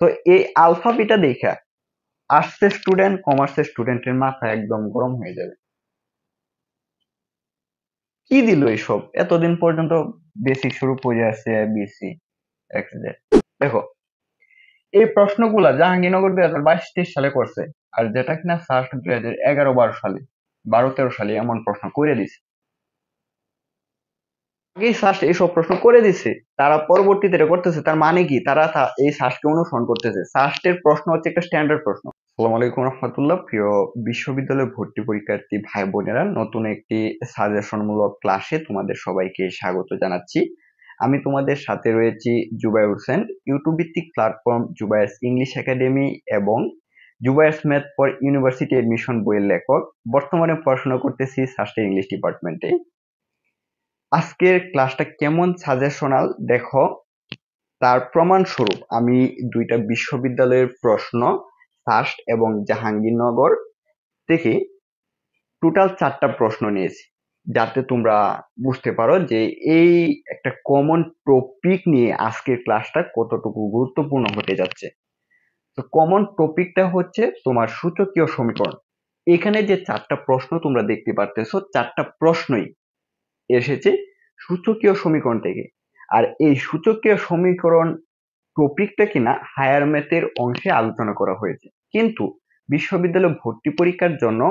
তো এই আলফাবিটা দেখা আর্টসের স্টুডেন্ট কমার্সের স্টুডেন্টের মাথা একদম গরম হয়ে যাবে। কি দিল এইসব এতদিন পর্যন্ত? বেসিক শুরু করে আসছে বিসি এক্সজেড। দেখো, এই প্রশ্নগুলা জাহাঙ্গীরনগর 2022-23 সালে করছে, আর যেটা কিনা সার্চ 2011-12 সালে 12-13 সালে এমন প্রশ্ন করে দিছে। আগেই সার্চ এইসব প্রশ্ন করে দিছে, তারা পরবর্তীতে এটা করতেছে, তার মানে কি তারা এই সার্চকে অনুসরণ করতেছে। সার্চের প্রশ্ন হচ্ছে একটা স্ট্যান্ডার্ড প্রশ্ন। আসসালামু আলাইকুম রহমতুল্লাহ, প্রিয় বিশ্ববিদ্যালয় ভর্তি পরীক্ষার্থী ভাই বোনেরা, নতুন একটি সাজেশনমূলক ক্লাসে তোমাদের সবাইকে স্বাগত জানাচ্ছি। আমি তোমাদের সাথে রয়েছি জুবায়ের হোসেন, ইউটিউব ভিত্তিক প্ল্যাটফর্ম জুবায়ের ইংলিশ একাডেমি এবং Zubair math for university admission বইয়ের লেখক। বর্তমানে পড়াশোনা করতেছি সাস্টেন ইংলিশ ডিপার্টমেন্টে। আজকের ক্লাসটা কেমন সাজেশনাল দেখো, তার প্রমাণস্বরূপ আমি দুইটা বিশ্ববিদ্যালয়ের প্রশ্ন সাস্ট এবং জাহাঙ্গীরনগর থেকে টোটাল 4টা প্রশ্ন নিয়েছি, যাতে তোমরা বুঝতে পারো যে এই একটা কমন টপিক নিয়ে আজকের ক্লাসটা কতটুকু গুরুত্বপূর্ণ হতে যাচ্ছে। তো কমন টপিকটা হচ্ছে তোমার সূচকীয় সমীকরণ। এখানে যে 4টা প্রশ্ন তোমরা দেখতে পারতেছো, 4টা প্রশ্নই এসেছে সূচকীয় সমীকরণ থেকে। আর এই সূচকীয় সমীকরণ টপিকটা কিনা হায়ার ম্যাথের অংশে আলোচনা করা হয়েছে, কিন্তু বিশ্ববিদ্যালয় ভর্তি পরীক্ষার জন্য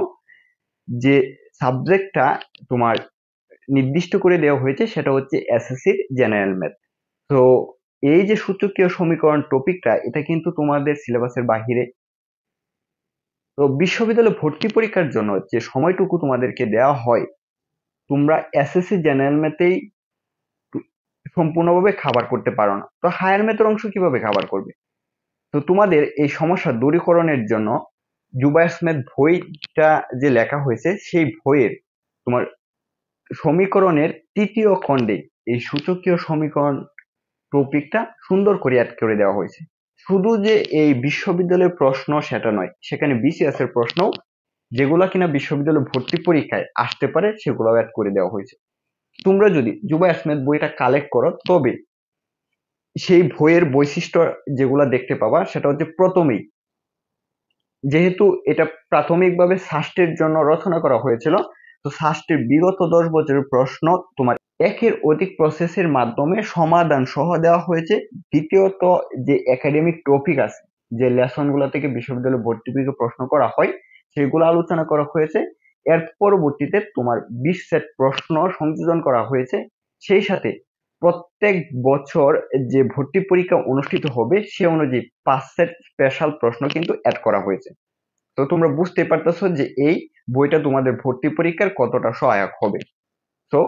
যে সাবজেক্টটা তোমার নির্দিষ্ট করে দেওয়া হয়েছে সেটা হচ্ছে এসএসসির জেনারেল ম্যাথ। তো এই যে সূচকীয় সমীকরণ টপিকটা, এটা কিন্তু তোমাদের সিলেবাসের বাহিরে। তো বিশ্ববিদ্যালয় ভর্তি পরীক্ষার জন্য যে সময়টুকু তোমাদেরকে দেওয়া হয়, তোমরা এসএসসি জেনারেল ম্যাথেই সম্পূর্ণভাবে খাবার করতে পারো না, তো হায়ার ম্যাথের অংশ কিভাবে খাবার করবে? তো তোমাদের এই সমস্যা দূরীকরণের জন্য জুবায়ের ম্যাথ বইটা যে লেখা হয়েছে, সেই বইয়ের তোমার সমীকরণের 3য় খণ্ডে এই সূচকীয় সমীকরণ টপিকটা সুন্দর করে অ্যাড করে দেওয়া হয়েছে। শুধু যে এই বিশ্ববিদ্যালয়ের প্রশ্ন সেটা নয়, সেখানে বিসিএস এর প্রশ্ন যেগুলো কিনা বিশ্ববিদ্যালয় ভর্তি পরীক্ষায় আসতে পারে সেগুলো অ্যাড করে দেওয়া হয়েছে। তোমরা যদি জুবায়ের ম্যাথ বইটা কালেক্ট করো, তবে সেই বইয়ের বৈশিষ্ট্য যেগুলা দেখতে পাবা, সেটা হচ্ছে প্রথমেই, যেহেতু এটা প্রাথমিকভাবে সাস্টের জন্য রচনা করা হয়েছিল, তো সাস্টের বিগত 10 বছরের প্রশ্ন তোমার একের অধিক প্রসেসের মাধ্যমে সমাধান সহ দেওয়া হয়েছে। দ্বিতীয়ত, যে একাডেমিক টপিক আছে, যে লেসন গুলা থেকে বিশ্ববিদ্যালয় ভর্তি পরীক্ষায় প্রশ্ন করা হয়, সেগুলো আলোচনা করা হয়েছে। এর পরবর্তীতে তোমার 20 সেট প্রশ্ন সংযোজন করা হয়েছে। সেই সাথে প্রত্যেক বছর যে ভর্তি পরীক্ষা অনুষ্ঠিত হবে সে অনুযায়ী 5 সেট স্পেশাল প্রশ্ন কিন্তু অ্যাড করা হয়েছে। তো তোমরা বুঝতে পারতেছো যে এই বইটা তোমাদের ভর্তি পরীক্ষার কতটা সহায়ক হবে। তো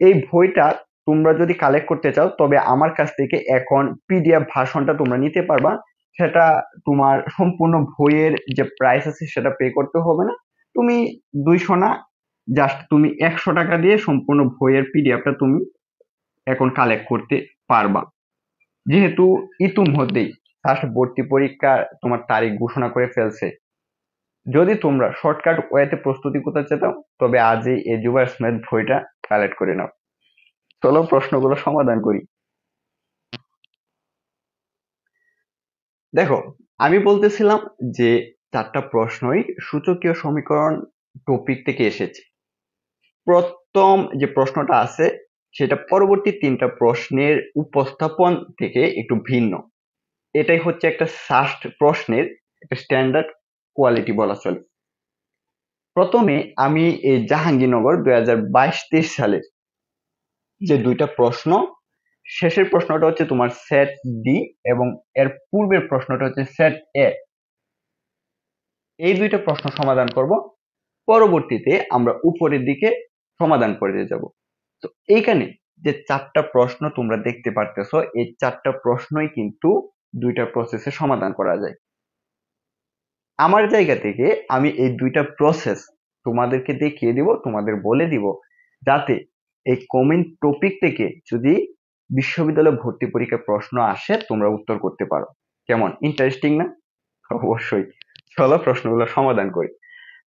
এই বইটা তোমরা যদি কালেক্ট করতে চাও, তবে আমার কাছ থেকে এখন পিডিএফ ভার্সনটা তোমরা নিতে পারবা। সেটা তোমার সম্পূর্ণ বইয়ের যে প্রাইস আছে সেটা পে করতে হবে না। তুমি 200 না, জাস্ট তুমি 100 টাকা দিয়ে সম্পূর্ণ বইয়ের পিডিএফটা তুমি এখন কালেক্ট করতে পারবা। যেহেতু ইতিমধ্যেই ফার্স্ট ভর্তি পরীক্ষা তোমার তারিখ ঘোষণা করে ফেলছে, যদি তোমরা শর্টকাট ওয়েতে প্রস্তুতি করতে চাও, তবে আজই এই জুবায়ের ম্যাথ বইটা কালেক্ট করে নাও। চলো প্রশ্নগুলো সমাধান করি। দেখো, আমি বলতেছিলাম যে 4টা প্রশ্নই সূচকীয় সমীকরণ টপিক থেকে এসেছে। প্রথম যে প্রশ্নটা আছে সেটা পরবর্তী 3টা প্রশ্নের উপস্থাপন থেকে একটু ভিন্ন। এটাই হচ্ছে একটা সাস্ট প্রশ্নের একটা স্ট্যান্ডার্ড কোয়ালিটি বলা চলে। প্রথমে আমি এই জাহাঙ্গীরনগর 2022-23 সালের যে 2টা প্রশ্ন, শেষের প্রশ্নটা হচ্ছে তোমার সেট ডি এবং এর পূর্বের প্রশ্নটা হচ্ছে সেট এ, এই 2টা প্রশ্ন সমাধান করব। পরবর্তীতে আমরা উপরের দিকে সমাধান করে যাব। তো এইখানে যে 4টা প্রশ্ন তোমরা দেখতে পারতেছো, এই 4টা প্রশ্নই কিন্তু 2টা প্রসেসে সমাধান করা যায়। আমার জায়গা থেকে আমি এই 2টা প্রসেস তোমাদেরকে দেখিয়ে দিব, তোমাদের বলে দিব, যাতে এই কমন টপিক থেকে যদি বিশ্ববিদ্যালয় ভর্তি পরীক্ষার প্রশ্ন আসে তোমরা উত্তর করতে পারো। কেমন ইন্টারেস্টিং না? অবশ্যই। চলো প্রশ্নগুলো সমাধান করি।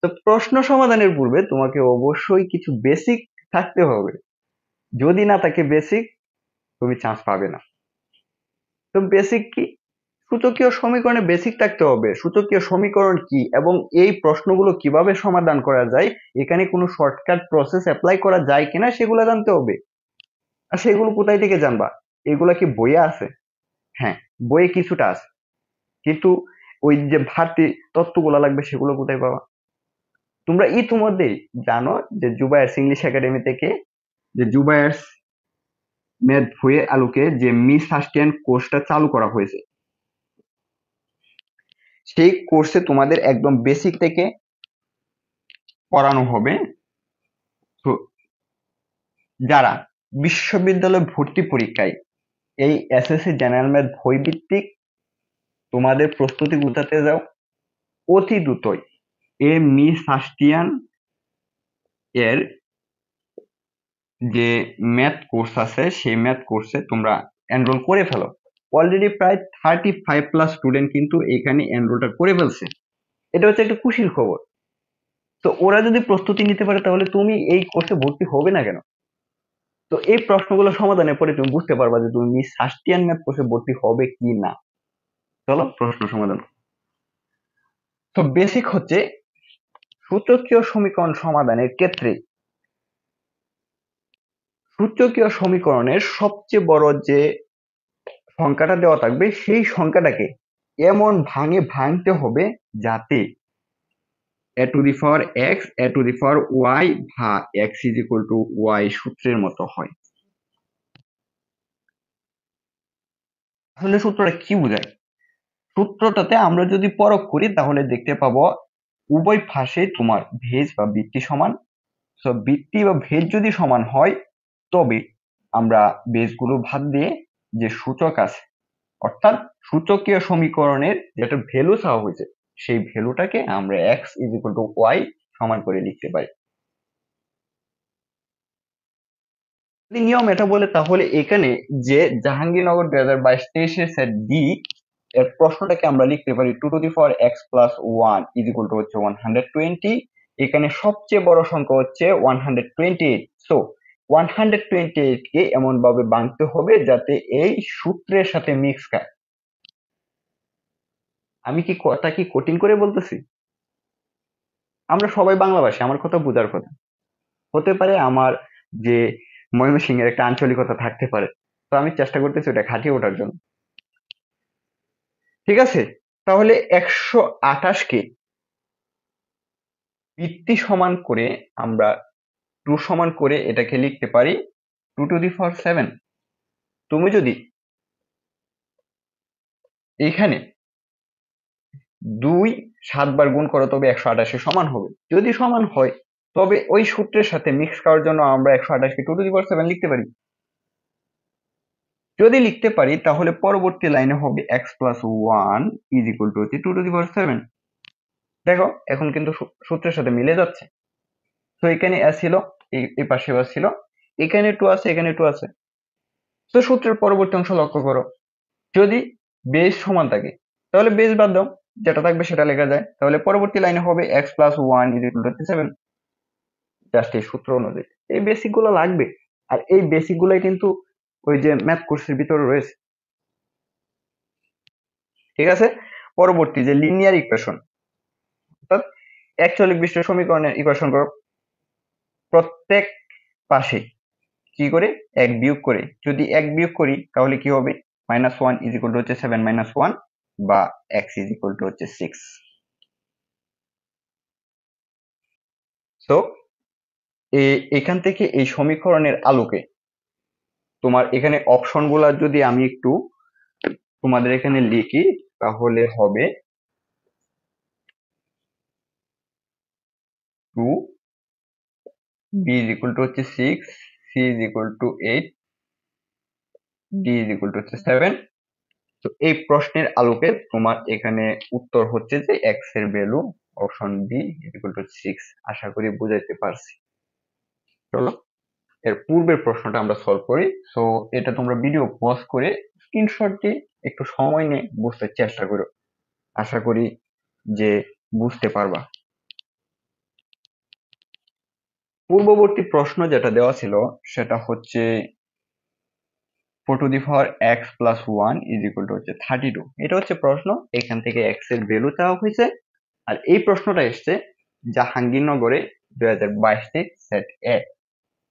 তো প্রশ্ন সমাধানের পূর্বে তোমাকে অবশ্যই কিছু বেসিক থাকতে হবে। যদি না থাকে বেসিক, তুমি চান্স পাবে না। তো বেসিক কি? সূচকীয় সমীকরণে বেসিক থাকতে হবে, সূচকীয় সমীকরণ কি এবং এই প্রশ্নগুলো কিভাবে সমাধান করা যায়, এখানে কোনো শর্টকাট প্রসেস অ্যাপ্লাই করা যায় কিনা সেগুলো জানতে হবে। আর সেগুলো কোথায় থেকে জানবা? এগুলা কি বইয়ে আছে? হ্যাঁ, বইয়ে কিছুটা আছে, কিন্তু ওই যে ভারতী তত্ত্বগুলো লাগবে সেগুলো কোথায় পাবা? তোমরা ইতিমধ্যেই জানো যে জুবায়ের্স ইংলিশ একাডেমি থেকে যে জুবায়ের্স ম্যাথ বইয়ের আলোকে যে মিস সাস্টিয়ান কোর্সটা চালু করা হয়েছে, সেই কোর্সে তোমাদের একদম বেসিক থেকে পড়ানো হবে। তো যারা বিশ্ববিদ্যালয় ভর্তি পরীক্ষায় এই এসএসসি জেনারেল ম্যাথ বই ভিত্তিক তোমাদের প্রস্তুতি গুছাতে যাও, অতি দ্রুতই এই মিস সাস্টিয়ান এর যে ম্যাথ কোর্স আছে সেই ম্যাথ কোর্সে তোমরা এনরোল করে ফেলো। অলরেডি প্রায় 35+ স্টুডেন্ট কিন্তু এখানে এনরোলটা করে ফেলছে। এটা হচ্ছে একটা খুশির খবর। তো ওরা যদি প্রস্তুতি নিতে পারে তাহলে তুমি এই কোর্সে ভর্তি হবে না কেন? তো এই প্রশ্নগুলো সমাধানের পরে তুমি বুঝতে পারবা যে তুমি মিস সাস্টিয়ান ম্যাথ কোর্সে ভর্তি হবে কি না। চলো প্রশ্ন সমাধান। তো বেসিক হচ্ছে সূচকীয় সমীকরণ সমাধানের ক্ষেত্রে সূচকীয় সমীকরণের সবচেয়ে বড় যে সংখ্যাটা দেওয়া থাকবে সেই সংখ্যাটাকে এমন ভাঙতে হবে যাতে a to the power x a to the power y বা x is equal to y সূত্রের মতো হয়। আসলে সূত্রটা কি বোঝায়? সূত্রটাতে আমরা যদি পরখ করি তাহলে দেখতে পাবো উভয় পাশে তোমার ভেজ বা বৃত্তি সমান। তো বৃত্তি বা ভেজ যদি সমান হয় তবে আমরা বেজগুলো ভাগ দিয়ে যে সূচক আছে, অর্থাৎ সূচকীয় সমীকরণের যেটা ভ্যালু চাওয়া হয়েছে সেই ভ্যালুটাকে আমরা x is equal to y সমান করে লিখতে পারি। যদি নিয়ম এটা বলে তাহলে এখানে যে জাহাঙ্গীরনগর 2022-23 সেট ডি এর প্রশ্নটাকে আমরা লিখতে পারি 2 to the power x plus 1 is equal to হচ্ছে 120। এখানে সবচেয়ে বড় সংখ্যা হচ্ছে 128। সো 128 কে এমন ভাবে ভাঙতে হবে যাতে এই সূত্রের সাথে মিক্স খায়। আমি কি কথা কি কঠিন করে বলতেছি? আমরা সবাই বাংলাভাষী, আমার কথা বোঝার কথা। হতে পারে আমার যে ময়মনসিংহের একটা আঞ্চলিকতা থাকতে পারে, তো আমি চেষ্টা করতেছি ওটা খাটিয়ে ওঠার জন্য। ঠিক আছে, তাহলে 128 কে বৃত্তি সমান করে আমরা 2 সমান করে এটাকে লিখতে পারি 2 to the power 7। তুমি যদি এখানে 2 7 বার গুণ করো তবে 128 সমান হবে। যদি সমান হয় তবে ওই সূত্রের সাথে মিক্স করার জন্য আমরা 128 কে 2 to the power 7 লিখতে পারি। যদি লিখতে পারি তাহলে পরবর্তী লাইনে হবে x plus 1 is equal to 2 to the power 7। দেখো এখন কিন্তু সূত্রের সাথে মিলে যাচ্ছে। তো এখানে ছিল, এই পাশে ছিল, এখানে 2 আছে, এখানে 2 আছে। তো সূত্রের পরবর্তী অংশ লক্ষ্য করো, যদি বেস সমান থাকে তাহলে বেস বাদ দাও, যেটা থাকবে সেটা লেখা যায়। তাহলে পরবর্তী লাইনে হবে x plus 1 is equal to 7। Just এই সূত্র অনুযায়ী এই বেসিক গুলো লাগবে। আর এই বেসিক গুলাই কিন্তু ওই যে ম্যাথ কোর্সের ভিতরে রয়েছে। ঠিক আছে, পরবর্তী যে লিনিয়ার ইকুয়েশন, অর্থাৎ 41 সমীকরণের ইকুয়েশন করো। প্রত্যেক পাশে কি করে এক বিয়োগ করে, যদি এক বিয়োগ করি তাহলে কি হবে -1 is equal to হচ্ছে 7 minus 1 বা x is equal to হচ্ছে 6। তো এখান থেকে এই সমীকরণের আলোকে তোমার এখানে অপশন গুলা যদি আমি একটু তোমাদের এখানে লিখি তাহলে হবে 2, b is equal to হচ্ছে 6, c is equal to 8, d is equal to হচ্ছে 7। তো এই প্রশ্নের আলোকে তোমার এখানে উত্তর হচ্ছে যে x এর value option B equal to 6। আশা করি বুঝাইতে পারছি। চলো এর পূর্বের প্রশ্নটা আমরা সলভ করি। সো এটা তোমরা ভিডিও পজ করে স্ক্রিনশট দিয়ে একটু সময় নিয়ে বুঝতে চেষ্টা করো, আশা করি যে বুঝতে পারবা। পূর্ববর্তী প্রশ্ন যেটা দেওয়া ছিল সেটা হচ্ছে 4^(x+1) হচ্ছে 32। এটা হচ্ছে প্রশ্ন, এখান থেকে x এর ভ্যালু চাওয়া হয়েছে। আর এই প্রশ্নটা এসছে জাহাঙ্গীরনগরে 2022 সেট এ,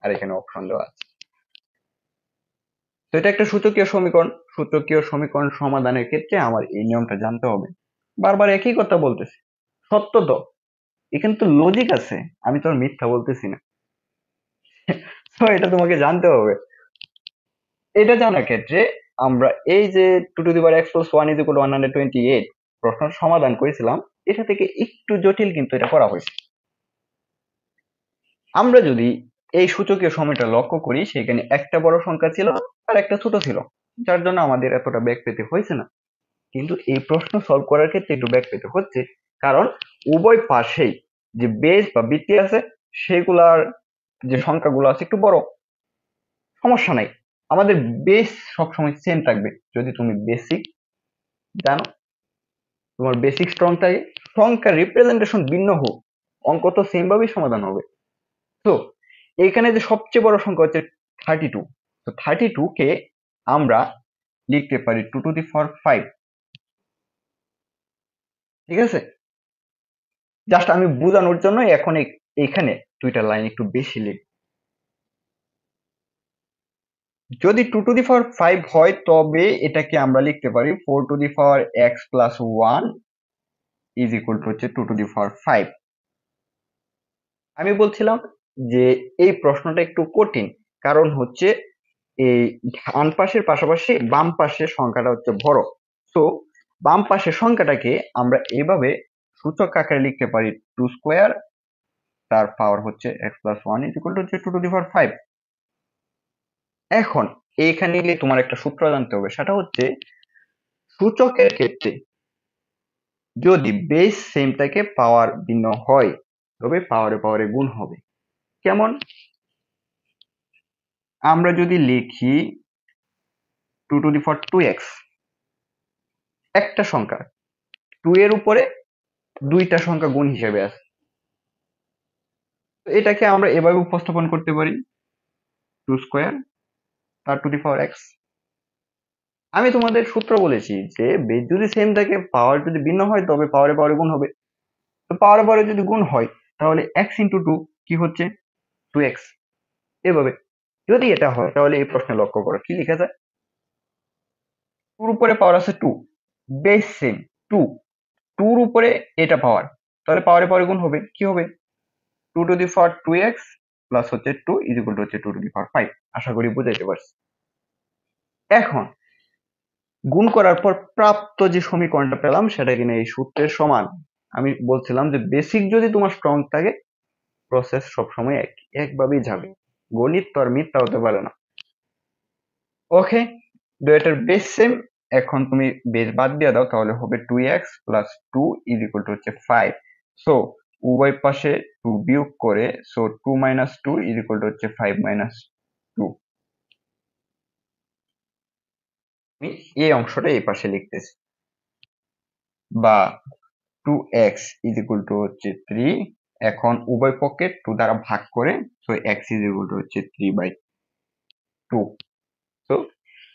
আর এখানে অপশন দেওয়া আছে। তো এটা একটা সূচকীয় সমীকরণ। সূচকীয় সমীকরণ সমাধানের ক্ষেত্রে আমার এই নিয়মটা জানতে হবে। বারবার একই কথা বলতেছি, সত্য তো, এখানে তো লজিক আছে, আমি তো আর মিথ্যা বলতেছি না। তো এটা তোমাকে জানতে হবে। এটা জানার ক্ষেত্রে আমরা এই যে 2^(x+1) = 128 প্রশ্ন সমাধান করেছিলাম, এটা থেকে একটু জটিল কিন্তু এটা করা হয়েছে। আমরা যদি এই সূচকীয় সময়টা লক্ষ্য করি, সেখানে একটা বড় সংখ্যা ছিল আর একটা ছোট ছিল, যার জন্য আমাদের এতটা বেগ পেতে হয়েছে না। কিন্তু এই প্রশ্ন সলভ করার ক্ষেত্রে একটু বেগ পেতে হচ্ছে, কারণ উভয় পাশেই যে বেস বা ভিত্তি আছে সেগুলার যে সংখ্যাগুলো আছে একটু বড়। সমস্যা নাই, আমাদের বেস সবসময় সেম থাকবে। যদি তুমি বেসিক জানো, তোমার বেসিক স্ট্রং থাকে, সংখ্যার রিপ্রেজেন্টেশন ভিন্ন হোক, অঙ্ক তো সেম ভাবেই সমাধান হবে। তো এখানে যে সবচেয়ে বড় সংখ্যা হচ্ছে 32। তো 32 কে আমরা লিখতে পারি 2^5। ঠিক আছে, জাস্ট আমি বোঝানোর জন্য এখন এখানে দুইটা লাইন একটু বেশি লিখ। যদি 2^5 হয় তবে এটাকে আমরা লিখতে পারি 4^(x+1) হচ্ছে 2^5। আমি বলছিলাম যে এই প্রশ্নটা একটু কঠিন, কারণ হচ্ছে এই ডান পাশের পাশাপাশি বাম পাশের সংখ্যাটা হচ্ছে বড়। তো বাম পাশের সংখ্যাটাকে আমরা এইভাবে সূচক আকারে লিখতে পারি 2^, তার পাওয়ার হচ্ছে x+1 হচ্ছে 2^5। এখন এইখানে তোমার একটা সূত্র জানতে হবে, সেটা হচ্ছে সূচকের ক্ষেত্রে যদি বেস সেম থাকে, পাওয়ার ভিন্ন হয়, তবে পাওয়ারে পাওয়ারে গুণ হবে। কেমন? আমরা যদি লিখি 2^2x, একটা সংখ্যা 2 এর উপরে দুইটা সংখ্যা গুণ হিসেবে আছে, তো এটাকে আমরা এভাবে উপস্থাপন করতে পারি 2² তার x। আমি তোমাদের সূত্র বলেছি যে বেস যদি সেম থাকে, পাওয়ার যদি ভিন্ন হয়, তবে পাওয়ারে পাওয়ারে গুণ হবে। তো পাওয়ারে পাওয়ারে যদি গুণ হয়, তাহলে x × 2 কি হচ্ছে 2x। এভাবে যদি এটা হয়, তাহলে এই প্রশ্নে লক্ষ্য করো কি লেখা যায়, 2 উপরে পাওয়ার আছে 2, বেস সেম 2, 2 উপরে এটা পাওয়ার, তাহলে পাওয়ারে পাওয়ারে গুণ হবে, কি হবে 2^2x প্লাস হচ্ছে 2 হচ্ছে 2^5। আশা করি বুঝাইতে পারছি। এখন গুণ করার পর প্রাপ্ত যে সমীকরণটা পেলাম সেটা কিনা এই সূত্রের সমান। আমি বলছিলাম যে বেসিক যদি তোমার স্ট্রং থাকে, প্রসেস সবসময় একভাবেই যাবে, গণিত তো আর মিথ্যা হতে পারে না। ওকে, দুইটার বেস সেম, এখন তুমি বেস বাদ দিয়ে দাও, তাহলে হবে 2x প্লাস 2 হচ্ছে 5। সো উভয় পাশে 2 বিয়োগ করে, সো 2 - 2 হচ্ছে 5 - 2। আমি এই অংশটা এই পাশে লিখতেছি, বা 2x হচ্ছে 3। এখন উভয় পক্ষে 2 দ্বারা ভাগ করে, সো x হচ্ছে 3/2। তো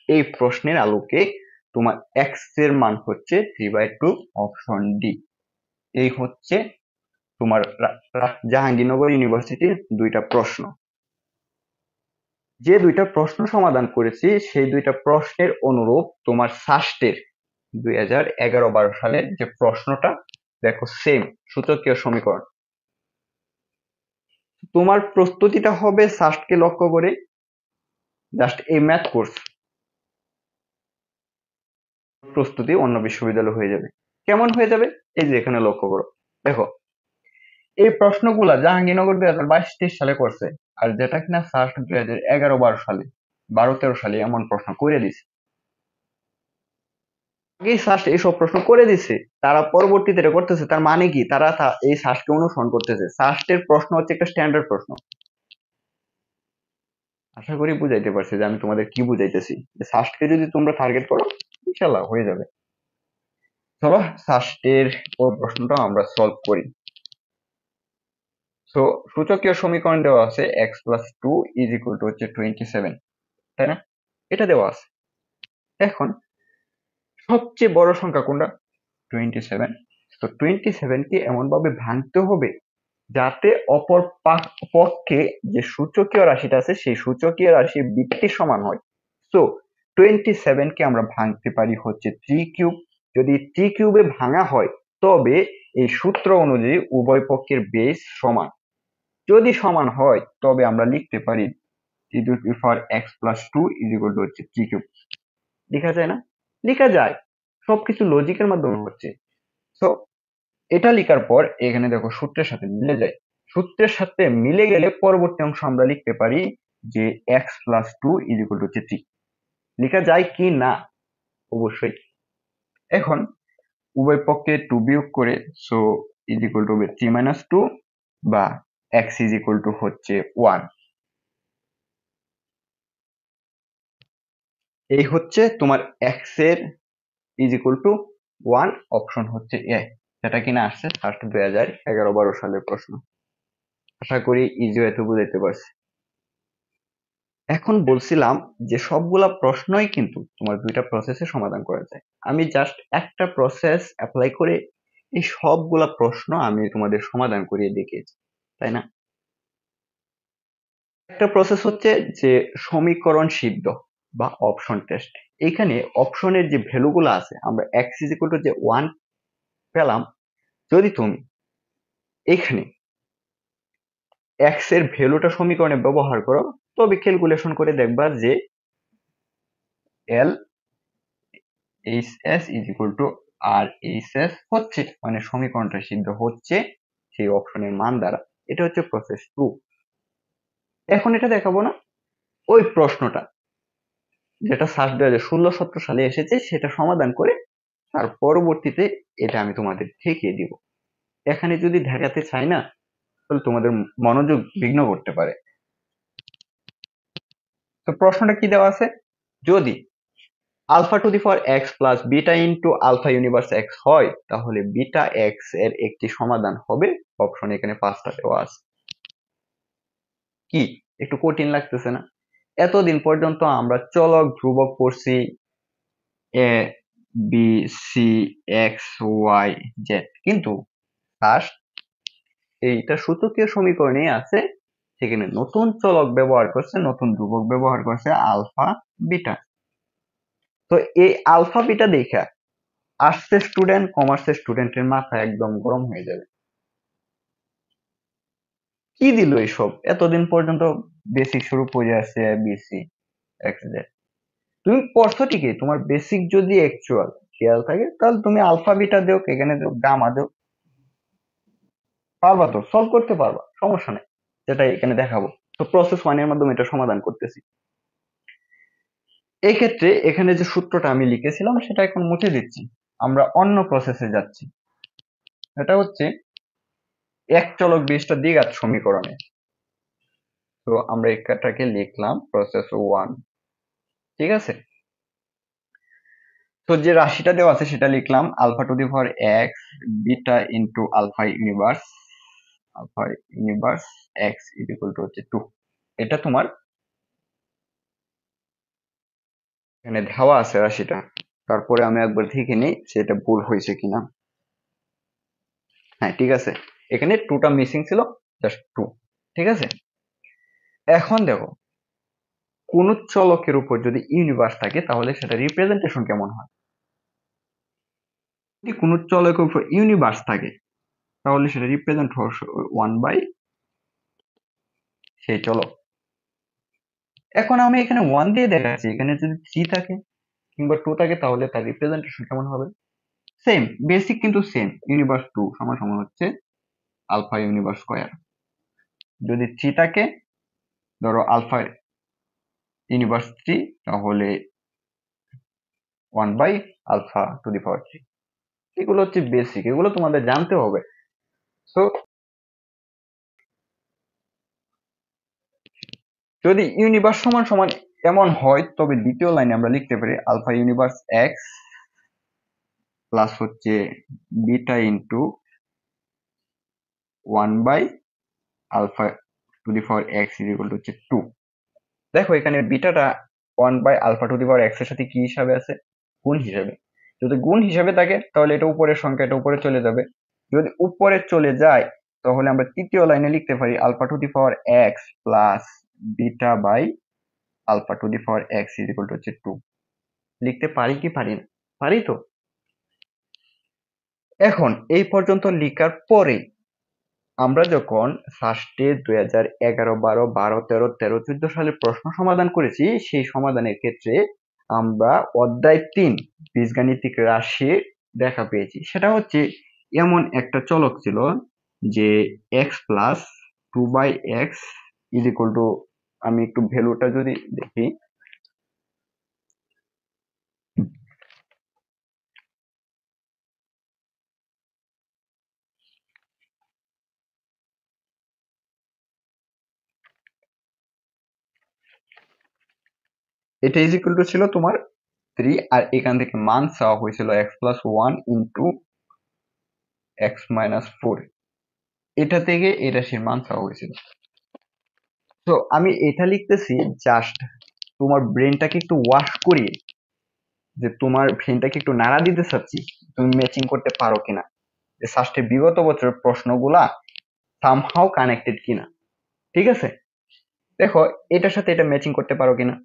এই প্রশ্নের আলোকে তোমার x এর মান হচ্ছে 3/2, অপশন ডি। এই হচ্ছে তোমার জাহাঙ্গীরনগর ইউনিভার্সিটির দুইটা প্রশ্ন। যে দুইটা প্রশ্ন সমাধান করেছি সেই দুইটা প্রশ্নের অনুরূপ তোমার সাস্টের 2011-12 সালের যে প্রশ্নটা দেখো, সেম সূচকীয় সমীকরণ। তোমার প্রস্তুতিটা হবে সাস্টকে লক্ষ্য করে, জাস্ট এই ম্যাথ কোর্স প্রস্তুতি অন্য বিশ্ববিদ্যালয় হয়ে যাবে। কেমন হয়ে যাবে? এই যে এখানে লক্ষ্য করো, দেখো এই প্রশ্নগুলা জাহাঙ্গীরনগর 2022-23 সালে করছে, আর যেটা কিনা সাস্ট 2011-12 সালে 12-13 সালে এমন প্রশ্ন করে দিছে। আগেই সাস্ট এইসব প্রশ্ন করে দিছে, তারা পরবর্তীতে এটা করতেছে, তার মানে কি তারা এই সাস্টকে অনুসরণ করতেছে। সাস্টের প্রশ্ন হচ্ছে একটা স্ট্যান্ডার্ড প্রশ্ন। আশা করি বুঝাইতে পারছি যে আমি তোমাদের কি বুঝাইতেছি, যে সাস্টকে যদি তোমরা টার্গেট করো, ইনশাল্লাহ হয়ে যাবে। চলো সাস্টের ওই প্রশ্নটা আমরা সলভ করি। সো সূচকীয় সমীকরণ দেওয়া আছে x+2 হচ্ছে 27, তাই না? এটা দেওয়া আছে। এখন সবচেয়ে বড় সংখ্যা কোনটা? 27। তো 27 কে এমন ভাবে ভাঙতে হবে যাতে অপর পক্ষে যে সূচকীয় রাশিটা আছে সেই সূচকীয় রাশির ভিত্তির সমান হয়। সো 27 কে আমরা ভাঙতে পারি হচ্ছে 3 কিউব। যদি 3 কিউবে ভাঙা হয় তবে এই সূত্র অনুযায়ী উভয় পক্ষের বেস সমান। যদি সমান হয় তবে আমরা লিখতে পারি e⁻x+2 হচ্ছে 3 কিউব। লেখা যায় না? লেখা যায়, সবকিছু লজিকের মাধ্যমে হচ্ছে। সো এটা লেখার পর এখানে দেখো সূত্রের সাথে মিলে যায়। সূত্রের সাথে মিলে গেলে পরবর্তী অংশ আমরা লিখতে পারি যে x+2 হচ্ছে 3। লেখা যায় কি না? অবশ্যই। এখন উভয় পক্ষে 2 বিয়োগ করে সো হবে 3 - 2 বা x হচ্ছে 1। এই হচ্ছে তোমার x এর =1, অপশন হচ্ছে এ, যেটা কিনা আসছে ফার্স্ট 2011-12 সালের প্রশ্ন। আশা করি ইজি ওয়েতে বুঝাইতে পারছি। এখন বলছিলাম যে সবগুলা প্রশ্নই কিন্তু তোমার দুইটা প্রসেসে সমাধান করা যায়। আমি জাস্ট একটা প্রসেস অ্যাপ্লাই করে এই সবগুলা প্রশ্ন আমি তোমাদের সমাধান করিয়ে দেখিয়েছি, তাই না? একটা প্রসেস হচ্ছে যে সমীকরণ সিদ্ধ বা অপশন টেস্ট। এখানে অপশনের যে ভ্যালুগুলো আছে, আমরা x যে 1 পেলাম, যদি তুমি এখানে x এর ভ্যালুটা সমীকরণে ব্যবহার করো তবে ক্যালকুলেশন করে দেখবা যে L HS RHS হচ্ছে, মানে সমীকরণটা সিদ্ধ হচ্ছে সেই অপশনের মান দ্বারা। এটা হচ্ছে প্রসেস 2। এখন এটা দেখাবো না, ওই প্রশ্নটা যেটা সার্চ 2016-17 সালে এসেছে সেটা সমাধান করে তার পরবর্তীতে এটা আমি তোমাদের দেখিয়ে দিব। এখানে যদি দেখাতে চাই না তাহলে তোমাদের মনোযোগ বিঘ্ন করতে পারে। তো প্রশ্নটা কি দেওয়া আছে? যদি α⁴x plus beta into alpha universe x হয় তাহলে বিটা এক্স এর একটি সমাধান হবে। অপশন এখানে 5টা দেওয়া আছে। কি একটু কঠিন লাগতেছে না? এতদিন পর্যন্ত আমরা চলক ধ্রুবক পড়ছি, A B C X Y Z, কিন্তু ফার্স্ট এইটা সূচকীয় সমীকরণে আছে, সেখানে নতুন চলক ব্যবহার করছে, নতুন ধ্রুবক ব্যবহার করছে আলফা বিটা। তো এই আলফা বিটা দেখা আর্টসের স্টুডেন্ট কমার্সের স্টুডেন্টের মাথা একদম গরম হয়ে যাবে। কি দিল এসব? এতদিন পর্যন্ত বেসিক শুরু করে আসছে বিসি এক্স জেড, তুমি পড়ছো ঠিকই, তোমার বেসিক যদি অ্যাকচুয়াল খেয়াল থাকে তাহলে তুমি আলফা বিটা দেও, এখানে দেও গামা দেও, পারবা তো, সলভ করতে পারবা, সমস্যা নেই। যেটা এখানে দেখাবো, তো প্রসেস ওয়ানের মাধ্যমে এটা সমাধান করতেছি। এই ক্ষেত্রে এখানে যে সূত্রটা আমি লিখেছিলাম সেটা এখন মুছে দিচ্ছি, আমরা অন্য প্রসেসে যাচ্ছি। এটা হচ্ছে এক চলক বিশিষ্ট দ্বিঘাত সমীকরণে। তো আমরা এটাকে লিখলাম প্রসেস 1, ঠিক আছে? তো যে রাশিটা দেওয়া আছে সেটা লিখলাম α⁴x beta into alpha universe x হচ্ছে 2। এটা তোমার এখানে দেওয়া আছে রাশিটা, তারপরে আমি একবার দেখে নিই সেটা ভুল হয়েছে কিনা। হ্যাঁ ঠিক আছে, এখানে 2টা মিসিং ছিল, জাস্ট 2, ঠিক আছে? এখন দেখো কোন চলকের উপর যদি ইউনিভার্স থাকে তাহলে সেটা রিপ্রেজেন্টেশন কেমন হয়। যদি কোন চলকের উপর ইউনিভার্স থাকে তাহলে সেটা রিপ্রেজেন্ট হয় 1 বাই সেই চলক। এখন আমি এখানে 1 দিয়ে দেখাচ্ছি, এখানে যদি 3 থাকে কিংবা 2 থাকে তাহলে তার রিপ্রেজেন্টেশন কেমন হবে? সেম বেসিক কিন্তু সেম, ইউনিভার্স 2 সমান সমান হচ্ছে আলফা ইউনিভার্স স্কয়ার। যদি 3 থাকে, ধরো আলফা ইউনিভার্স 3, তাহলে 1/α⁴। এগুলো হচ্ছে বেসিক, এগুলো তোমাদের জানতে হবে। সো যদি ইউনিভার্স সমান সমান এমন হয় তবে দ্বিতীয় লাইনে আমরা লিখতে পারি আলফা ইউনিভার্স এক্স প্লাস হচ্ছে বিটা ইন্টু 1/α⁴x হচ্ছে 2। দেখো এখানে বিটাটা 1/α⁴x এর সাথে কি হিসাবে আছে, গুণ হিসাবে। যদি গুণ হিসাবে থাকে তাহলে এটা উপরের সংখ্যা, এটা উপরে চলে যাবে। যদি উপরে চলে যায় তাহলে আমরা তৃতীয় লাইনে লিখতে পারি α⁴x plus beta by α⁴x is equal to হচ্ছে 2। লিখতে পারি কি পারি না? পারি তো। এখন এই পর্যন্ত লিখার পরে আমরা যখন ফার্স্টে 2011, 12, 12, 13, 13, 14 সালের প্রশ্ন সমাধান করেছি, সেই সমাধানের ক্ষেত্রে আমরা অধ্যায় 3 বীজগাণিতিক রাশি দেখা পেয়েছি। সেটা হচ্ছে এমন একটা চলক ছিল যে x plus 2/x is equal two, আমি একটু ভ্যালুটা যদি দেখি, এটা ইজ ইকুয়াল টু ছিল তোমার 3, আর এখান থেকে মান চাওয়া হয়েছিল x plus 1 into x minus 4। এটা থেকে এই রাশির মান চাওয়া হয়েছিল। তো আমি এটা লিখতেছি জাস্ট তোমার ব্রেনটাকে একটু ওয়াশ করিয়ে, যে তোমার ব্রেনটাকে একটু নাড়া দিতে চাচ্ছি তুমি ম্যাচিং করতে পারো কিনা, যে ফার্স্টে বিগত বছরের প্রশ্নগুলা সামহাও কানেক্টেড কিনা। ঠিক আছে, দেখো এটার সাথে এটা ম্যাচিং করতে পারো কিনা।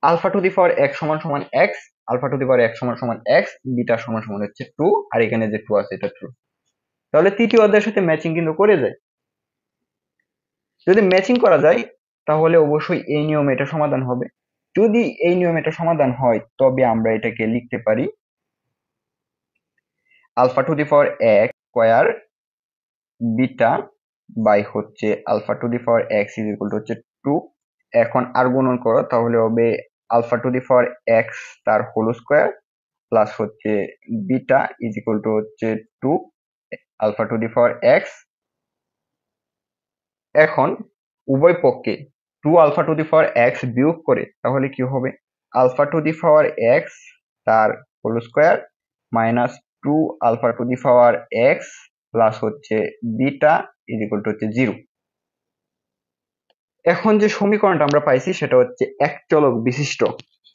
α⁴x সমান সমান x, α⁴x সমান সমান x, বিটা সমান সমান হচ্ছে 2, আর এখানে যে 2 আছে এটা ট্রু। তাহলে তৃতীয় অধ্যায়ের সাথে ম্যাচিং কিন্তু করে যায়। যদি ম্যাচিং করা যায় তাহলে অবশ্যই এই নিয়মে এটা সমাধান হবে। যদি এই নিয়মে এটা সমাধান হয় তবে আমরা এটাকে লিখতে পারি α⁴x স্কয়ার বিটা বাই হচ্ছে α⁴x ইজ ইকুয়াল টু হচ্ছে 2। এখন আর গুণন করো তাহলে হবে α⁴x তার হোল স্কয়ার প্লাস হচ্ছে বিটা ইজ ইকুয়াল টু হচ্ছে 2 α⁴x। এখন উভয় পক্ষে 2 α⁴x বিয়োগ করে তাহলে কি হবে, α⁴x তার whole square minus 2 α⁴x plus হচ্ছে বিটা ইজ ইকুয়াল টু হচ্ছে 0। এখন যে সমীকরণটা আমরা পাইছি সেটা হচ্ছে এক চলক বিশিষ্ট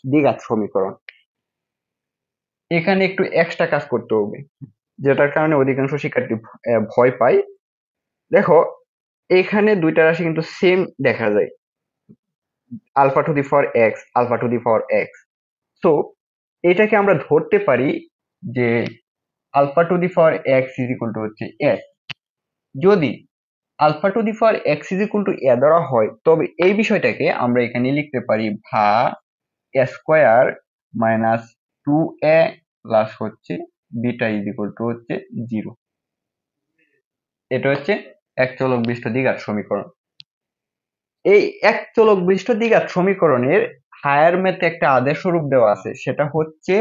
দ্বিঘাত সমীকরণ। এখানে একটু এক্সট্রা কাজ করতে হবে, যেটার কারণে অধিকাংশ শিক্ষার্থী ভয় পায়। দেখো এখানে দুইটা রাশি কিন্তু সেম দেখা যায়, α⁴x α⁴x। তো এটাকে আমরা ধরতে পারি যে α⁴x ইজ ইকুয়াল টু হচ্ছে a। যদি α⁴x is equal two a ধরা হয় তবে এই বিষয়টাকে আমরা এখানে লিখতে পারি ভা a square minus 2a plus হচ্ছে বিটা ইজ ইকুয়াল টু হচ্ছে 0। এটা হচ্ছে এক চলক বিশিষ্ট দ্বিঘাত সমীকরণ। এই এক চলক বিশিষ্ট দ্বিঘাত সমীকরণের হায়ার ম্যাথে একটা আদেশ রূপ দেওয়া আছে, সেটা হচ্ছে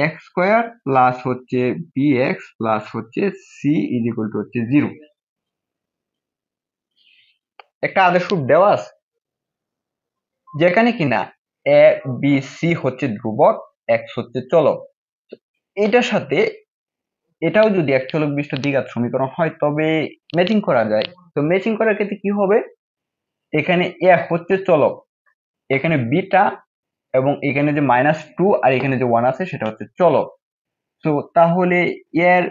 ax স্কয়ার প্লাস হচ্ছে bx প্লাস হচ্ছে c ইজ ইকুয়াল টু হচ্ছে 0। একটা আদেশ রূপ দেওয়া আছে যেখানে কিনা a b c হচ্ছে ধ্রুবক, x হচ্ছে চলক। এটার সাথে এটাও যদি এক চলক বিশিষ্ট দ্বিঘাত সমীকরণ হয় তবে ম্যাচিং করা যায়। তো ম্যাচিং করার ক্ষেত্রে কি হবে, এখানে a হচ্ছে চলক, এখানে বিটা এবং এখানে যে -2 আর এখানে যে 1 আছে সেটা হচ্ছে চলক। তো তাহলে এর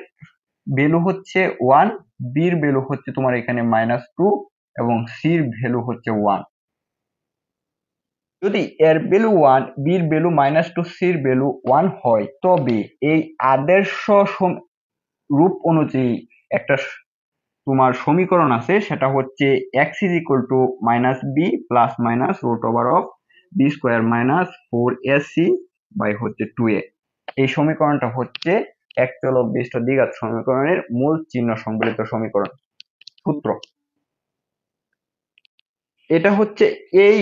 ভ্যালু হচ্ছে 1, বির ভ্যালু হচ্ছে তোমার এখানে -2 এবং সির ভ্যালু হচ্ছে 1। যদি এর ভ্যালু 1, বির ভ্যালু -2, সির ভ্যালু 1 হয় তবে এই আদর্শ রূপ অনুযায়ী একটা তোমার সমীকরণ আছে, সেটা হচ্ছে x is equal to -b plus minus root over of b square minus 4ac by হচ্ছে 2a। এই সমীকরণটা হচ্ছে এক চলক বিশিষ্ট দ্বিঘাত সমীকরণের মূল চিহ্ন সংবলিত সমীকরণ সূত্র। এটা হচ্ছে এই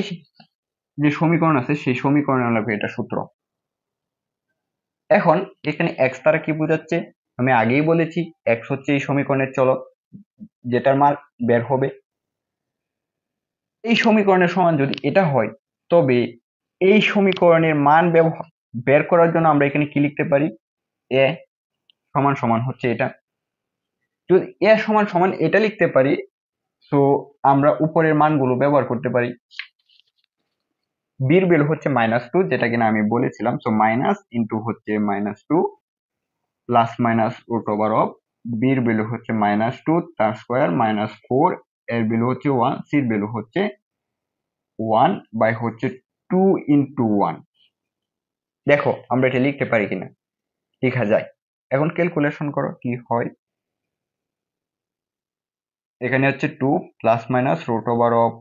যে সমীকরণ আছে সেই সমীকরণের লাগবে এটা সূত্র। এখন এখানে x দ্বারা কি বোঝাচ্ছে, আমি আগেই বলেছি x হচ্ছে এই সমীকরণের চলক যেটার মান বের হবে। এই সমীকরণের সমান যদি এটা হয় তবে এই সমীকরণের মান বের করার জন্য আমরা এখানে কি লিখতে পারি, a সমান সমান হচ্ছে এটা। যদি a সমান সমান এটা লিখতে পারি তো আমরা উপরের মানগুলো ব্যবহার করতে পারি। বির ভ্যালু হচ্ছে -2, যেটা কিনা আমি বলেছিলাম। সো মাইনাস ইন্টু হচ্ছে -2 plus minus root over of বির ভ্যালু হচ্ছে -2 তার স্কোয়ার -4, এর ভ্যালু হচ্ছে 1, সির ভ্যালু হচ্ছে 1 বাই হচ্ছে 2 ইন্টু 1। দেখো আমরা এটা লিখতে পারি কিনা, লেখা যায়। এখন ক্যালকুলেশন করো কি হয়। এখানে হচ্ছে 2 plus minus root over of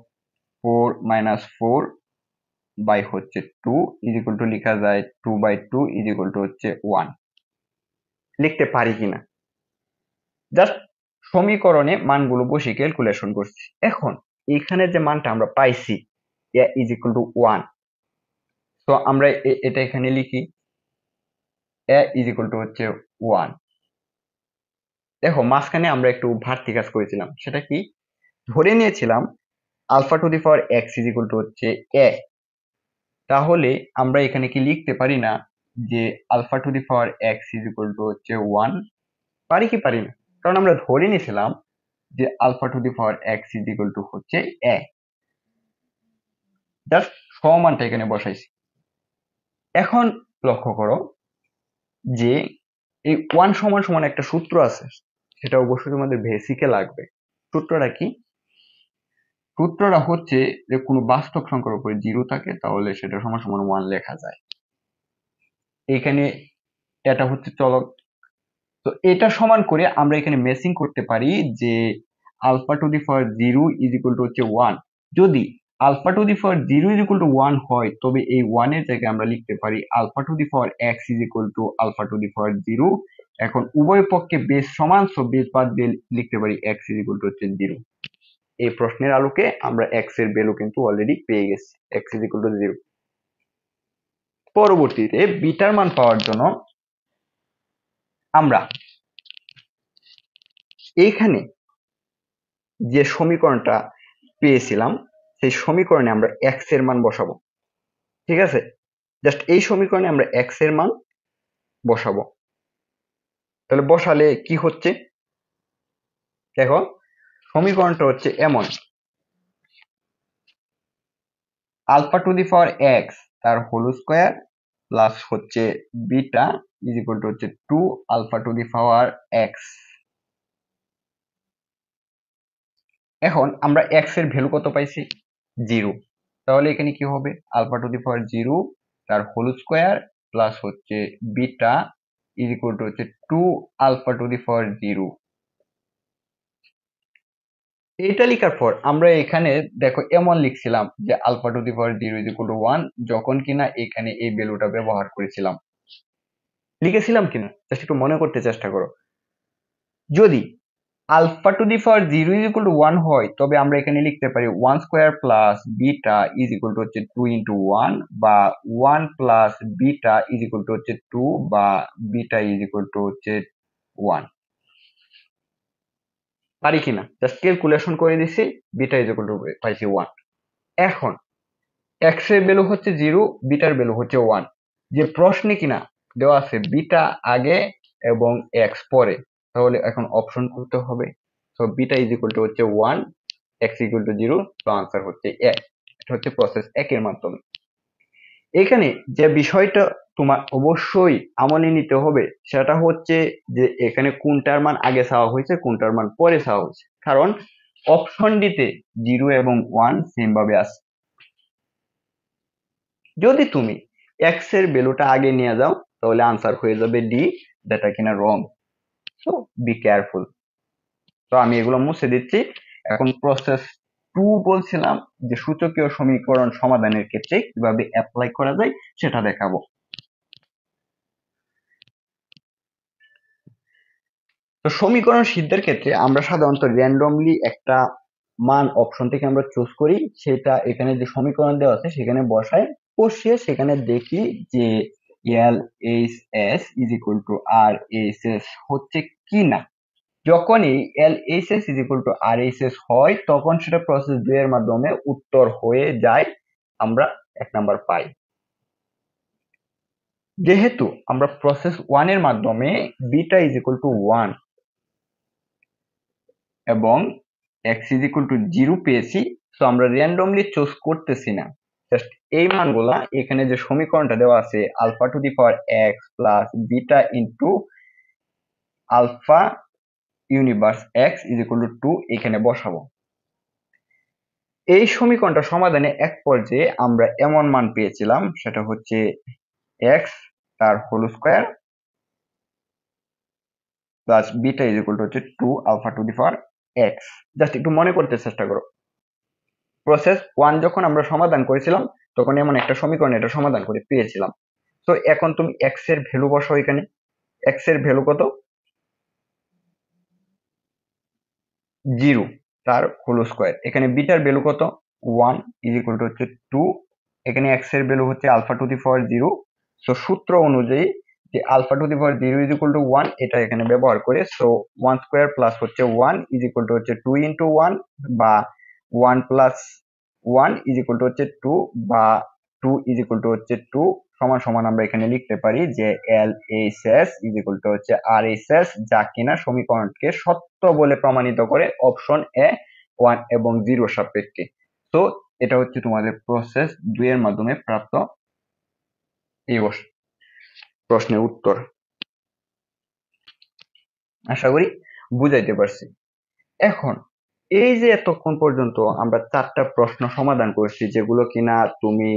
4 -4 by হচ্ছে 2 ইজ ইকুয়াল টু লেখা যায় 2/2 ইজ ইকুয়াল টু হচ্ছে 1। লিখতে পারি কিনা, জাস্ট সমীকরণে মানগুলো বসে ক্যালকুলেশন করছি। এখন এখানে যে মানটা আমরা পাইছি a ইজ ইকুয়াল টু 1, তো আমরা এটা এখানে লিখি a ইজ ইকুয়াল টু হচ্ছে 1। দেখো মাঝখানে আমরা একটু ঘাটতি কাজ করেছিলাম, সেটা কি, ধরে নিয়েছিলাম alpha to the power x is equal to হচ্ছে a। তাহলে আমরা এখানে কি লিখতে পারি না যে alpha to the power x is equal to হচ্ছে 1? পারি কি পারি না? কারণ আমরা ধরে নিয়েছিলাম যে alpha to the power x is equal to হচ্ছে a। জাস্ট সমানটা এখানে বসাইছি। এখন লক্ষ্য করো যে এই 1 সমান সমান একটা সূত্র আছে, সেটা অবশ্যই তোমাদের বেসিকে লাগবে। সূত্রটা কি? সূত্রটা হচ্ছে যে কোনো বাস্তব সংখ্যার উপরে 0 থাকে তাহলে সেটা সমান সমান 1 লেখা যায়। এখানে এটা হচ্ছে চলক, তো এটা সমান করে আমরা এখানে মেসিং করতে পারি যে alpha to the power 0 is equal to হচ্ছে 1। যদি alpha to the power 0 is equal to 1 হয়, তবে এই 1 এর জায়গায় আমরা লিখতে পারি alpha to the power x is equal to alpha to the power 0। এখন উভয় পক্ষে বেস সমান, সো বেস বাদ দিয়ে লিখতে পারি এক্স ইজ ইকুয়াল টু হচ্ছে 0। এই প্রশ্নের আলোকে আমরা এক্স এর ভ্যালু কিন্তু অলরেডি পেয়ে গেছি, এক্স ইজ ইকুয়াল টু 0। পরবর্তীতে বিটার মান পাওয়ার জন্য আমরা এইখানে যে সমীকরণটা পেয়েছিলাম সেই সমীকরণে আমরা এক্স এর মান বসাবো। ঠিক আছে, জাস্ট এই সমীকরণে আমরা এক্স এর মান বসাবো। তাহলে বসালে কি হচ্ছে, দেখো সমীকরণটা হচ্ছে এমন, alpha to the power x তার হোল স্কোয়ার প্লাস হচ্ছে বিটা ইজ ইকুয়াল টু হচ্ছে 2 alpha to the power x. এখন আমরা এক্স এর ভ্যালু কত পাইছি, 0। তাহলে এখানে কি হবে, আলফা টু দি পাওয়ার 0 তার হোল স্কোয়ার প্লাস হচ্ছে বিটা ইজ ইকুয়াল টু হচ্ছে 2 আলফা টু দি পাওয়ার 0। এইটা লেখার পর আমরা এখানে দেখো এমন লিখছিলাম যে alpha to the power 0 is equal to 1, যখন কিনা এখানে এই ভ্যালুটা ব্যবহার করেছিলাম। লিখেছিলাম কিনা জাস্ট একটু মনে করতে চেষ্টা করো। যদি alpha to the power 0 is equal to 1 হয়, তবে আমরা এখানে লিখতে পারি 1 square plus beta is equal to হচ্ছে 2 ইন্টু 1, বা 1 plus beta is equal to হচ্ছে 2, বা বিটা ইজ ইকুয়াল টু হচ্ছে 1। পারি কিনা জাস্ট ক্যালকুলেশন করে দিছি, বিটা ইজ ইকুয়াল টু পাইছি 1। এখন এক্স এর ভ্যালু হচ্ছে 0, বিটার ভ্যালু হচ্ছে 1। যে প্রশ্নে কিনা দেওয়া আছে বিটা আগে এবং এক্স পরে, তাহলে এখন অপশন করতে হবে। So beta is equal to হচ্ছে 1, এক্স ইকুয়াল টু 0, তো আনসার হচ্ছে 1। এটা হচ্ছে প্রসেস 1 এর মাধ্যমে। এখানে যে বিষয়টা তোমার অবশ্যই আমলে নিতে হবে সেটা হচ্ছে যে এখানে কোনটার মান আগে চাওয়া হয়েছে, কোনটার মান পরে চাওয়া হয়েছে। কারণ অপশন ডিতে 0 এবং 1 সেম ভাবে আছে। যদি তুমি এক্স এর ভ্যালুটা আগে নিয়ে যাও তাহলে আনসার হয়ে যাবে ডি, যেটা কিনা রং। So be careful. তো আমি এগুলো মুছে দিচ্ছি। এখন প্রসেস 2 বলছিলাম যে সূচকীয় সমীকরণ সমাধানের ক্ষেত্রে কিভাবে অ্যাপ্লাই করা যায় সেটা দেখাবো। তো সমীকরণ সিদ্ধের ক্ষেত্রে আমরা সাধারণত র্যান্ডমলি একটা মান অপশন থেকে আমরা চুজ করি, সেটা এখানে যে সমীকরণ দেওয়া আছে সেখানে বসাই, বসিয়ে সেখানে দেখি যে L H S is equal to R H S হচ্ছে কি না। যখনই L H S is equal to R H S হয়, তখন সেটা প্রসেস 2 এর মাধ্যমে উত্তর হয়ে যায়, আমরা 1 নাম্বার পাই। যেহেতু আমরা প্রসেস 1 এর মাধ্যমে বিটা ইজ ইকুয়াল টু 1 এবং x ইজ ইকুয়াল টু 0 পেয়েছি, তো আমরা র্যান্ডমলি চুজ করতেছি না, জাস্ট এই মানগুলা এখানে যে সমীকরণটা দেওয়া আছে alpha to the power x plus beta into alpha universe x is equal to 2 এখানে বসাবো। এই সমীকরণটা সমাধানে এক পর্যায়ে আমরা এমন মান পেয়েছিলাম, সেটা হচ্ছে এক্স তার whole square plus beta is equal to হচ্ছে 2 alpha to the power x. Just একটু মনে করতে চেষ্টা করো, প্রসেস 1 যখন আমরা সমাধান করেছিলাম তখন এমন একটা সমীকরণ এটা সমাধান করে পেয়েছিলাম। তো এখন তুমি এক্স এর ভ্যালু বসাও, এখানে এক্স এর ভ্যালু কত, 0 তার হোল স্কোয়ার। এখানে বিটার ভ্যালু কত, 1 ইজ ইকুয়াল টু হচ্ছে 2। এখানে এক্স এর ভ্যালু হচ্ছে alpha to the power 0। So সূত্র অনুযায়ী যে alpha to the power 0 is equal to 1 এটা এখানে ব্যবহার করে, সো 1 স্কোয়ার প্লাস হচ্ছে 1 ইজ ইকুয়াল টু হচ্ছে 2 ইন্টু 1 বা 1 প্লাস 1 ইজ ইকুয়াল টু হচ্ছে 2 বা 2 ইজ ইকুয়াল টু হচ্ছে 2 সমান সমান আমরা এখানে লিখতে পারি যে L H S is equal to হচ্ছে আর এইচ এস, যা কিনা সমীকরণকে সত্য বলে প্রমাণিত করে অপশন এ 1 এবং 0 সাপেক্ষে। তো এটা হচ্ছে তোমাদের প্রসেস 2 এর মাধ্যমে প্রাপ্ত এই প্রশ্নের উত্তর। আশা করি বুঝাইতে পারছি। এখন এই যে এতক্ষণ পর্যন্ত আমরা 4টা প্রশ্ন সমাধান করছি, যেগুলো কিনা তুমি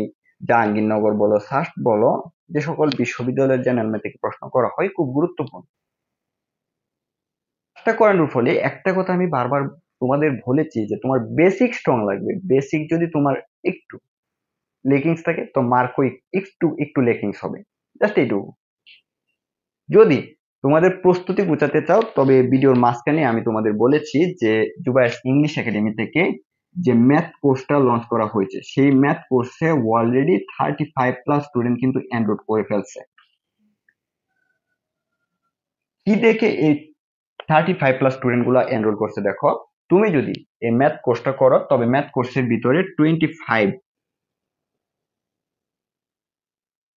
জাহাঙ্গীরনগর বলো সাস্ট বলো যে সকল বিশ্ববিদ্যালয়ের জেনারেল ম্যাথ থেকে প্রশ্ন করা হয়, খুব গুরুত্বপূর্ণ। কাজটা করানোর ফলে একটা কথা আমি বারবার তোমাদের বলেছি যে তোমার বেসিক স্ট্রং লাগবে। বেসিক যদি তোমার একটু লেকিংস থাকে তো মার্কও একটু একটু লেকিংস হবে, জাস্ট এইটুকু। যদি তোমাদের প্রস্তুতি গুছাতে চাও তবে ভিডিওর মাঝখানে আমি তোমাদের বলেছি যে জুবায়ের ইংলিশ একাডেমি থেকে যে ম্যাথ কোর্সটা লঞ্চ করা হয়েছে, সেই ম্যাথ কোর্সে অলরেডি 35+ স্টুডেন্ট কিন্তু এনরোল করে ফেলছে। কি দেখে এই 35+ স্টুডেন্ট গুলা এনরোল করছে দেখো, তুমি যদি এই ম্যাথ কোর্সটা করো তবে ম্যাথ কোর্সের ভিতরে 25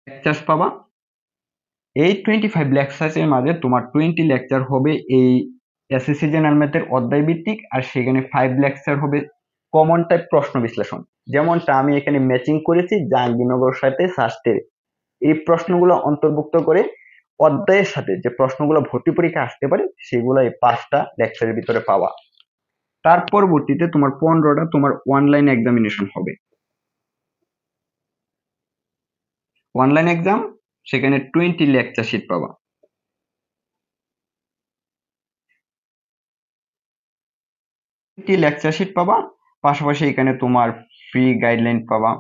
লেকচার্স পাবা। এই 25 লেকচারের মাঝে তোমার 20 লেকচার হবে এই এসএসসি জেনারেল ম্যাথের অধ্যায় ভিত্তিক, আর সেখানে 5 লেকচার হবে কমন টাইপ প্রশ্ন বিশ্লেষণ, যেমনটা আমি এখানে ম্যাচিং করেছি জাহাঙ্গীরনগর সাথে সাস্টের। এই প্রশ্নগুলো অন্তর্ভুক্ত করে অধ্যায়ের সাথে যে প্রশ্নগুলো ভর্তি পরীক্ষা আসতে পারে সেগুলো এই 5টা লেকচারের ভিতরে পাওয়া। তার পরবর্তীতে তোমার 15টা তোমার অনলাইন এক্সামিনেশন হবে। অনলাইন এক্সাম, সেখানে 20 লেকচার শিট পাবা। 20 লেকচার শিট পাবা, পাশাপাশি এখানে তোমার ফ্রি গাইডলাইন পাবা,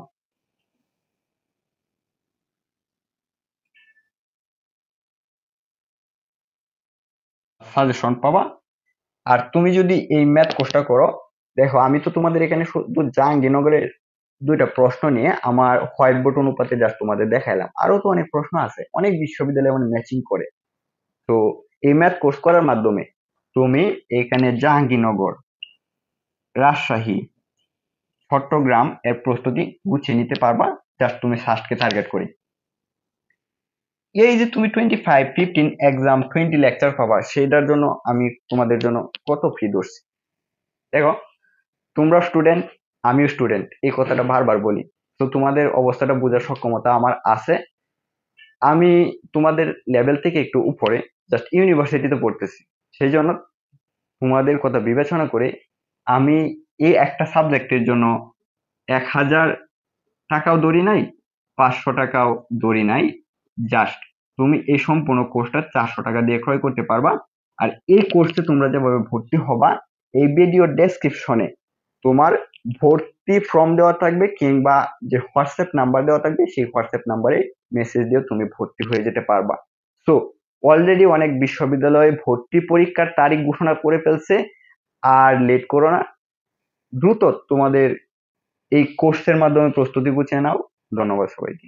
সাজেশন পাবা। আর তুমি যদি এই ম্যাথ কোর্সটা করো, দেখো আমি তো তোমাদের এখানে শুধু জাহাঙ্গীরনগরের 2টা প্রশ্ন নিয়ে আমার হোয়াইট বোর্ড অনুপাতে জাস্ট তোমাদের দেখাইলাম, আরো তো অনেক প্রশ্ন আছে, অনেক বিশ্ববিদ্যালয় মানে ম্যাচিং করে। তো এই ম্যাথ কোর্স করার মাধ্যমে তুমি এখানে জাহাঙ্গীরনগর, রাজশাহী, চট্টগ্রাম এর প্রস্তুতি গুছিয়ে নিতে পারবা, জাস্ট তুমি সাস্টকে টার্গেট করে। এই যে তুমি 25, 15 এক্সাম 20 লেকচার পাবা, সেটার জন্য আমি তোমাদের জন্য কত ফি ধরছি। দেখো তোমরা স্টুডেন্ট, আমিও স্টুডেন্ট, এই কথাটা বারবার বলি। তো তোমাদের অবস্থাটা বোঝার সক্ষমতা আমার আছে। আমি তোমাদের লেভেল থেকে একটু উপরে, জাস্ট ইউনিভার্সিটিতে পড়তেছি, সেই জন্য তোমাদের কথা বিবেচনা করে আমি এই একটা সাবজেক্টের জন্য 1000 টাকাও ধরি নাই, 500 টাকাও ধরি নাই। জাস্ট তুমি এই সম্পূর্ণ কোর্সটা 400 টাকা দিয়ে ক্রয় করতে পারবা। আর এই কোর্সে তোমরা যেভাবে ভর্তি হবা, এই ভিডিও ডেসক্রিপশনে তোমার ভর্তি ফর্ম দেওয়া থাকবে, কিংবা যে হোয়াটসঅ্যাপ নাম্বার দেওয়া থাকবে সেই হোয়াটসঅ্যাপ নাম্বারে মেসেজ দিয়ে তুমি ভর্তি হয়ে যেতে পারবা। সো অলরেডি অনেক বিশ্ববিদ্যালয়ে ভর্তি পরীক্ষার তারিখ ঘোষণা করে ফেলছে, আর লেট করো না, দ্রুত তোমাদের এই কোর্সের মাধ্যমে প্রস্তুতি গুছিয়ে নাও। ধন্যবাদ সবাইকে।